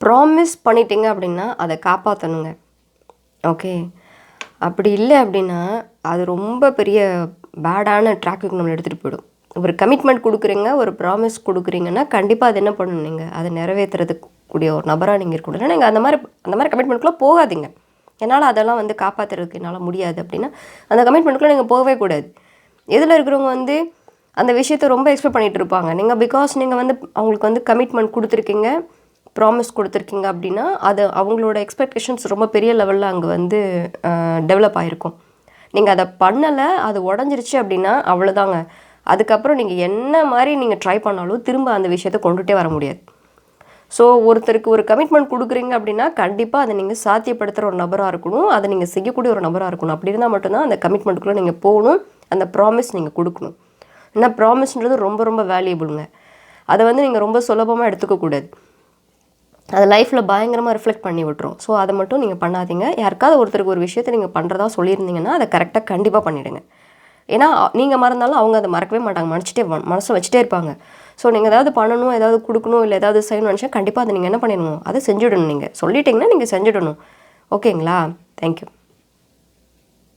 Promise பண்ணிட்டீங்க அப்படின்னா அதை காப்பாற்றணுங்க. ஓகே. அப்படி இல்லை அப்படின்னா அது ரொம்ப பெரிய பேடான ட்ராக்குக்கு நம்மளை எடுத்துகிட்டு போயிடும். ஒரு கமிட்மெண்ட் கொடுக்குறீங்க, ஒரு ப்ராமிஸ் கொடுக்குறீங்கன்னா கண்டிப்பாக அது என்ன பண்ணணும், நீங்கள் அதை நிறைவேற்றுறதுக்கு கூடிய ஒரு நபராக நீங்கள் இருக்கணும். இல்லைன்னா நீங்கள் அந்த மாதிரி கமிட்மெண்ட்குள்ளே போகாதீங்க. என்னால் அதெல்லாம் வந்து காப்பாற்றுறதுக்கு என்னால் முடியாது அப்படின்னா அந்த கமிட்மெண்ட்டுக்குள்ளே நீங்கள் போகவே கூடாது. எதில் இருக்கிறவங்க வந்து அந்த விஷயத்த ரொம்ப எக்ஸ்பெக்ட் பண்ணிகிட்டு இருப்பாங்க. நீங்கள் பிகாஸ் நீங்கள் வந்து அவங்களுக்கு வந்து கமிட்மெண்ட் கொடுத்துருக்கீங்க, ப்ராமிஸ் கொடுத்துருக்கீங்க அப்படின்னா அது அவங்களோட எக்ஸ்பெக்டேஷன்ஸ் ரொம்ப பெரிய லெவலில் அங்கே வந்து டெவலப் ஆகிருக்கும். நீங்கள் அதை பண்ணலை, அது உடஞ்சிருச்சு அப்படின்னா அவ்வளோதாங்க. அதுக்கப்புறம் நீங்கள் என்ன மாதிரி நீங்கள் ட்ரை பண்ணாலும் திரும்ப அந்த விஷயத்தை கொண்டுகிட்டே வர முடியாது. ஸோ ஒருத்தருக்கு ஒரு கமிட்மெண்ட் கொடுக்குறீங்க அப்படின்னா கண்டிப்பாக அதை நீங்கள் சாத்தியப்படுத்துகிற ஒரு நபராக இருக்கணும், அதை நீங்கள் செய்யக்கூடிய ஒரு நபராக இருக்கணும். அப்படி இருந்தால் மட்டும்தான் அந்த கமிட்மெண்ட்டுக்குள்ளே நீங்கள் போகணும், அந்த ப்ராமிஸ் நீங்கள் கொடுக்கணும். ஏன்னா ப்ராமிஸ்ன்றது ரொம்ப ரொம்ப வேல்யூபிளுங்க. அதை வந்து நீங்கள் ரொம்ப சுலபமாக எடுத்துக்கக்கூடாது. அது லைஃப்பில் பயங்கரமாக ரிஃப்ளெக்ட் பண்ணி விட்டுரும். ஸோ அதை மட்டும் நீங்கள் பண்ணாதீங்க. யாருக்காவது ஒருத்தருக்கு ஒரு விஷயத்தை நீங்கள் பண்ணுறதா சொல்லியிருந்தீங்கன்னா அதை கரெக்டாக கண்டிப்பாக பண்ணிவிடுங்க. ஏன்னா நீங்கள் மறந்தாலும் அவங்க அதை மறக்கவே மாட்டாங்க, மனசில் வச்சுட்டே இருப்பாங்க. ஸோ நீங்கள் ஏதாவது பண்ணணும், ஏதாவது கொடுக்கணும், இல்லை ஏதாவது செய்யணும்னு நினச்சா கண்டிப்பாக அதை நீங்கள் என்ன பண்ணிடணும், அதை செஞ்சுடணும். நீங்கள் சொல்லிட்டீங்கன்னா நீங்கள் செஞ்சுடணும். ஓகேங்களா? தேங்க்யூ.